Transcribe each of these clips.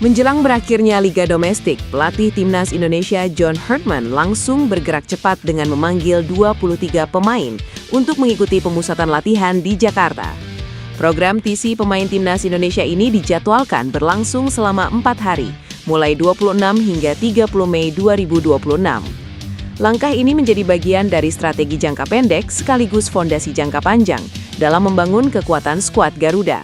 Menjelang berakhirnya Liga Domestik, pelatih Timnas Indonesia John Herdman langsung bergerak cepat dengan memanggil 23 pemain untuk mengikuti pemusatan latihan di Jakarta. Program TC pemain Timnas Indonesia ini dijadwalkan berlangsung selama 4 hari, mulai 26 hingga 30 Mei 2026. Langkah ini menjadi bagian dari strategi jangka pendek sekaligus fondasi jangka panjang dalam membangun kekuatan skuad Garuda.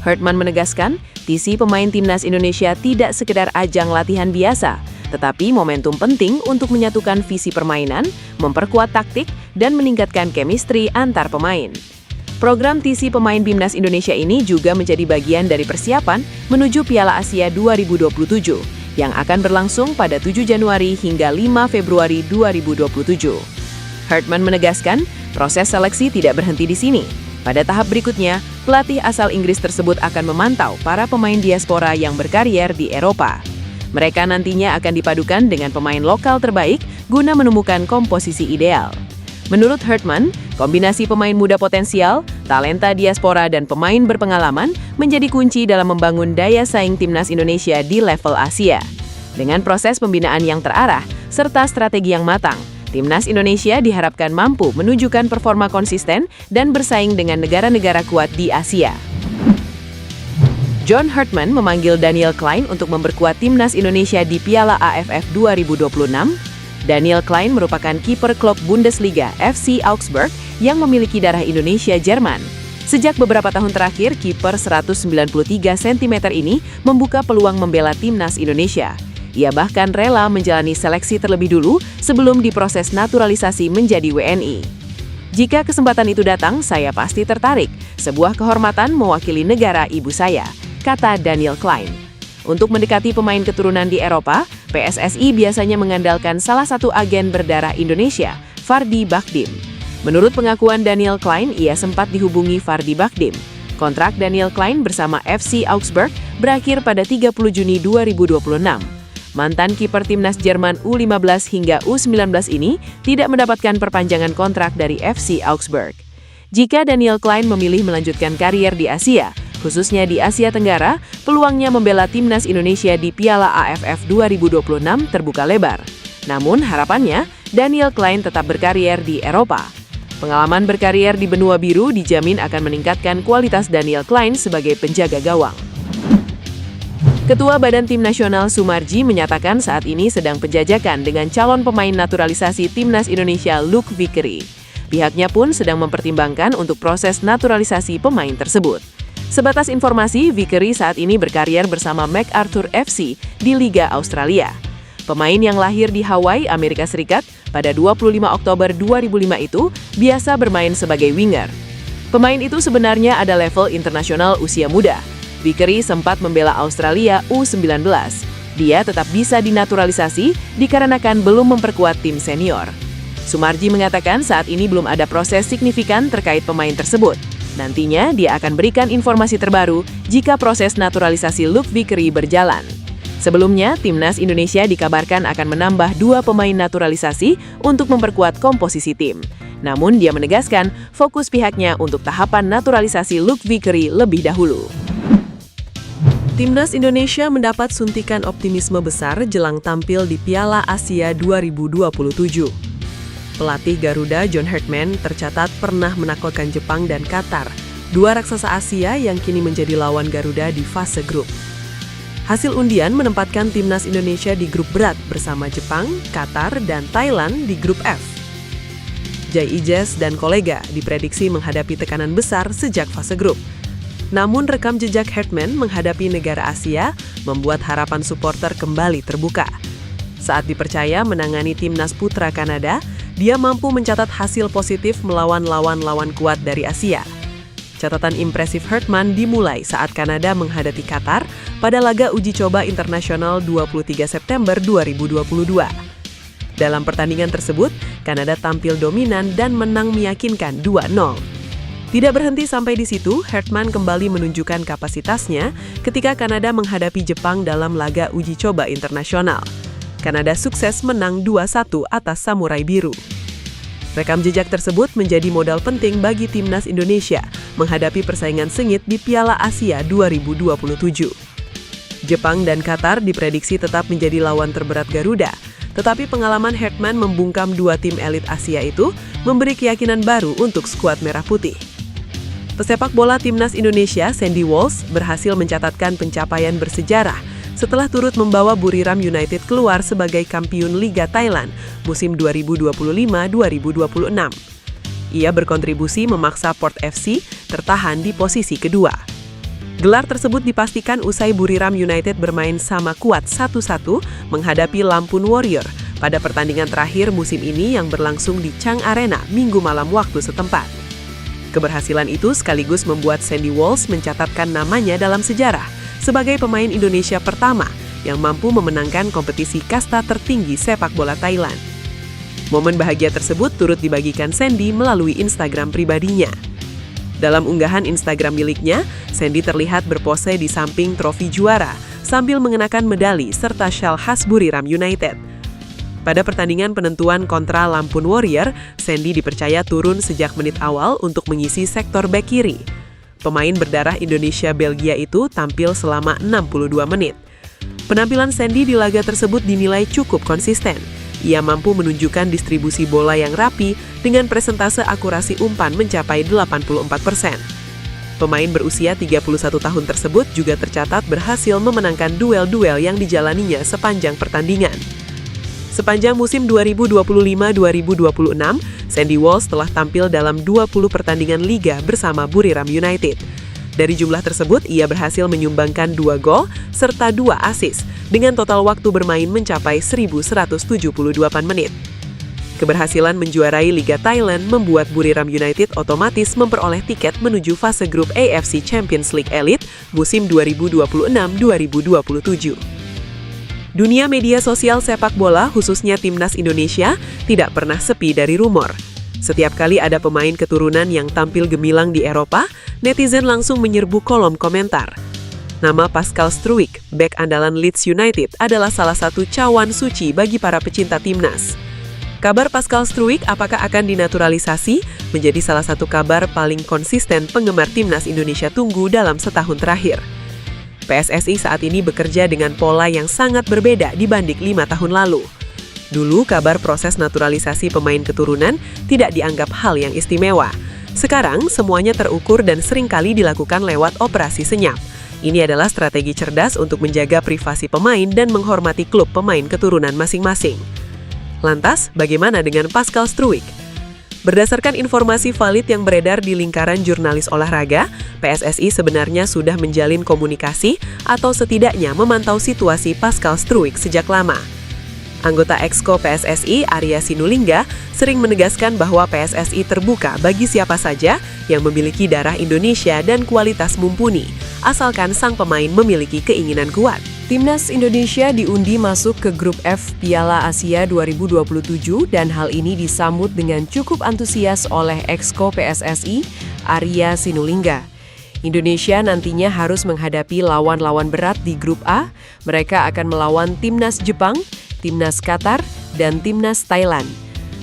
Herdman menegaskan, TC pemain Timnas Indonesia tidak sekedar ajang latihan biasa, tetapi momentum penting untuk menyatukan visi permainan, memperkuat taktik, dan meningkatkan chemistry antar pemain. Program TC pemain Timnas Indonesia ini juga menjadi bagian dari persiapan menuju Piala Asia 2027 yang akan berlangsung pada 7 Januari hingga 5 Februari 2027. Herdman menegaskan, proses seleksi tidak berhenti di sini. Pada tahap berikutnya, pelatih asal Inggris tersebut akan memantau para pemain diaspora yang berkarier di Eropa. Mereka nantinya akan dipadukan dengan pemain lokal terbaik guna menemukan komposisi ideal. Menurut Herdman, kombinasi pemain muda potensial, talenta diaspora, dan pemain berpengalaman menjadi kunci dalam membangun daya saing Timnas Indonesia di level Asia. Dengan proses pembinaan yang terarah, serta strategi yang matang, Timnas Indonesia diharapkan mampu menunjukkan performa konsisten dan bersaing dengan negara-negara kuat di Asia. John Herdman memanggil Daniel Klein untuk memperkuat Timnas Indonesia di Piala AFF 2026. Daniel Klein merupakan kiper klub Bundesliga FC Augsburg yang memiliki darah Indonesia Jerman. Sejak beberapa tahun terakhir, kiper 193 cm ini membuka peluang membela Timnas Indonesia. Ia bahkan rela menjalani seleksi terlebih dulu sebelum diproses naturalisasi menjadi WNI. Jika kesempatan itu datang, saya pasti tertarik. Sebuah kehormatan mewakili negara ibu saya, kata Daniel Klein. Untuk mendekati pemain keturunan di Eropa, PSSI biasanya mengandalkan salah satu agen berdarah Indonesia, Fardi Bakhdim. Menurut pengakuan Daniel Klein, ia sempat dihubungi Fardi Bakhdim. Kontrak Daniel Klein bersama FC Augsburg berakhir pada 30 Juni 2026. Mantan kiper Timnas Jerman U15 hingga U19 ini tidak mendapatkan perpanjangan kontrak dari FC Augsburg. Jika Daniel Klein memilih melanjutkan karier di Asia, khususnya di Asia Tenggara, peluangnya membela Timnas Indonesia di Piala AFF 2026 terbuka lebar. Namun harapannya, Daniel Klein tetap berkarier di Eropa. Pengalaman berkarier di benua biru dijamin akan meningkatkan kualitas Daniel Klein sebagai penjaga gawang. Ketua Badan Tim Nasional Sumarji menyatakan saat ini sedang penjajakan dengan calon pemain naturalisasi Timnas Indonesia Luke Vickery. Pihaknya pun sedang mempertimbangkan untuk proses naturalisasi pemain tersebut. Sebatas informasi, Vickery saat ini berkarier bersama MacArthur FC di Liga Australia. Pemain yang lahir di Hawaii, Amerika Serikat pada 25 Oktober 2005 itu biasa bermain sebagai winger. Pemain itu sebenarnya ada level internasional usia muda. Vickery sempat membela Australia U19. Dia tetap bisa dinaturalisasi dikarenakan belum memperkuat tim senior. Sumarji mengatakan saat ini belum ada proses signifikan terkait pemain tersebut. Nantinya dia akan berikan informasi terbaru jika proses naturalisasi Luke Vickery berjalan. Sebelumnya, Timnas Indonesia dikabarkan akan menambah 2 pemain naturalisasi untuk memperkuat komposisi tim. Namun dia menegaskan fokus pihaknya untuk tahapan naturalisasi Luke Vickery lebih dahulu. Timnas Indonesia mendapat suntikan optimisme besar jelang tampil di Piala Asia 2027. Pelatih Garuda John Herdman tercatat pernah menaklukkan Jepang dan Qatar, 2 raksasa Asia yang kini menjadi lawan Garuda di fase grup. Hasil undian menempatkan Timnas Indonesia di grup berat bersama Jepang, Qatar, dan Thailand di grup F. Jai Ijes dan kolega diprediksi menghadapi tekanan besar sejak fase grup. Namun rekam jejak Herdman menghadapi negara Asia membuat harapan supporter kembali terbuka. Saat dipercaya menangani timnas putra Kanada, dia mampu mencatat hasil positif melawan lawan-lawan kuat dari Asia. Catatan impresif Herdman dimulai saat Kanada menghadapi Qatar pada laga uji coba internasional 23 September 2022. Dalam pertandingan tersebut, Kanada tampil dominan dan menang meyakinkan 2-0. Tidak berhenti sampai di situ, Herdman kembali menunjukkan kapasitasnya ketika Kanada menghadapi Jepang dalam laga uji coba internasional. Kanada sukses menang 2-1 atas Samurai Biru. Rekam jejak tersebut menjadi modal penting bagi Timnas Indonesia menghadapi persaingan sengit di Piala Asia 2027. Jepang dan Qatar diprediksi tetap menjadi lawan terberat Garuda, tetapi pengalaman Herdman membungkam dua tim elit Asia itu memberi keyakinan baru untuk skuad Merah Putih. Pesepak bola timnas Indonesia, Sandy Walsh, berhasil mencatatkan pencapaian bersejarah setelah turut membawa Buriram United keluar sebagai kampiun Liga Thailand musim 2025-2026. Ia berkontribusi memaksa Port FC tertahan di posisi kedua. Gelar tersebut dipastikan usai Buriram United bermain sama kuat 1-1 menghadapi Lampun Warrior pada pertandingan terakhir musim ini yang berlangsung di Chang Arena Minggu malam waktu setempat. Keberhasilan itu sekaligus membuat Sandy Walsh mencatatkan namanya dalam sejarah sebagai pemain Indonesia pertama yang mampu memenangkan kompetisi kasta tertinggi sepak bola Thailand. Momen bahagia tersebut turut dibagikan Sandy melalui Instagram pribadinya. Dalam unggahan Instagram miliknya, Sandy terlihat berpose di samping trofi juara sambil mengenakan medali serta syal khas Buriram United. Pada pertandingan penentuan kontra Lampun Warrior, Sandy dipercaya turun sejak menit awal untuk mengisi sektor bek kiri. Pemain berdarah Indonesia-Belgia itu tampil selama 62 menit. Penampilan Sandy di laga tersebut dinilai cukup konsisten. Ia mampu menunjukkan distribusi bola yang rapi dengan presentase akurasi umpan mencapai 84%. Pemain berusia 31 tahun tersebut juga tercatat berhasil memenangkan duel-duel yang dijalaninya sepanjang pertandingan. Sepanjang musim 2025-2026, Sandy Walsh telah tampil dalam 20 pertandingan liga bersama Buriram United. Dari jumlah tersebut, ia berhasil menyumbangkan 2 gol serta 2 assist dengan total waktu bermain mencapai 1.178 menit. Keberhasilan menjuarai Liga Thailand membuat Buriram United otomatis memperoleh tiket menuju fase grup AFC Champions League Elite musim 2026-2027. Dunia media sosial sepak bola, khususnya timnas Indonesia, tidak pernah sepi dari rumor. Setiap kali ada pemain keturunan yang tampil gemilang di Eropa, netizen langsung menyerbu kolom komentar. Nama Pascal Struijk, bek andalan Leeds United, adalah salah satu cawan suci bagi para pecinta timnas. Kabar Pascal Struijk apakah akan dinaturalisasi menjadi salah satu kabar paling konsisten penggemar timnas Indonesia tunggu dalam setahun terakhir. PSSI saat ini bekerja dengan pola yang sangat berbeda dibanding 5 tahun lalu. Dulu, kabar proses naturalisasi pemain keturunan tidak dianggap hal yang istimewa. Sekarang, semuanya terukur dan seringkali dilakukan lewat operasi senyap. Ini adalah strategi cerdas untuk menjaga privasi pemain dan menghormati klub pemain keturunan masing-masing. Lantas, bagaimana dengan Pascal Struijk? Berdasarkan informasi valid yang beredar di lingkaran jurnalis olahraga, PSSI sebenarnya sudah menjalin komunikasi atau setidaknya memantau situasi Pascal Struijk sejak lama. Anggota Exco PSSI, Arya Sinulinga, sering menegaskan bahwa PSSI terbuka bagi siapa saja yang memiliki darah Indonesia dan kualitas mumpuni, asalkan sang pemain memiliki keinginan kuat. Timnas Indonesia diundi masuk ke grup F Piala Asia 2027 dan hal ini disambut dengan cukup antusias oleh Exco PSSI, Arya Sinulinga. Indonesia nantinya harus menghadapi lawan-lawan berat di grup A. Mereka akan melawan timnas Jepang, timnas Qatar, dan timnas Thailand.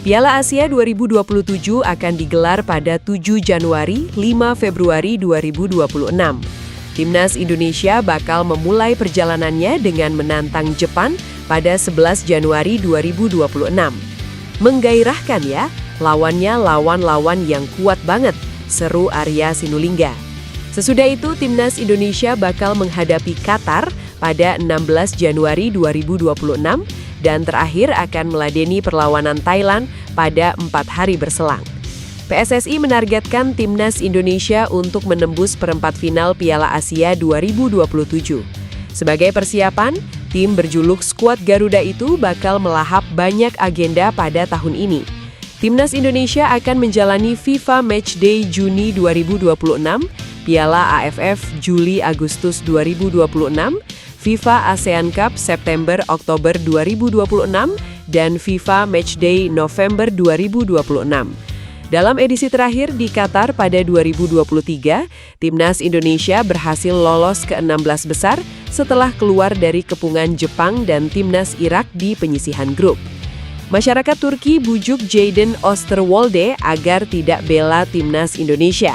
Piala Asia 2027 akan digelar pada 7 Januari, 5 Februari 2026. Timnas Indonesia bakal memulai perjalanannya dengan menantang Jepang pada 11 Januari 2026. Menggairahkan ya, lawannya lawan-lawan yang kuat banget, seru Arya Sinulinga. Sesudah itu, Timnas Indonesia bakal menghadapi Qatar pada 16 Januari 2026 dan terakhir akan meladeni perlawanan Thailand pada 4 hari berselang. PSSI menargetkan Timnas Indonesia untuk menembus perempat final Piala Asia 2027. Sebagai persiapan, tim berjuluk Skuad Garuda itu bakal melahap banyak agenda pada tahun ini. Timnas Indonesia akan menjalani FIFA Matchday Juni 2026, Piala AFF Juli-Agustus 2026, FIFA ASEAN Cup September-Oktober 2026, dan FIFA Matchday November 2026. Dalam edisi terakhir di Qatar pada 2023, Timnas Indonesia berhasil lolos ke 16 besar setelah keluar dari kepungan Jepang dan Timnas Irak di penyisihan grup. Masyarakat Turki bujuk Jadon Osterwolde agar tidak bela Timnas Indonesia.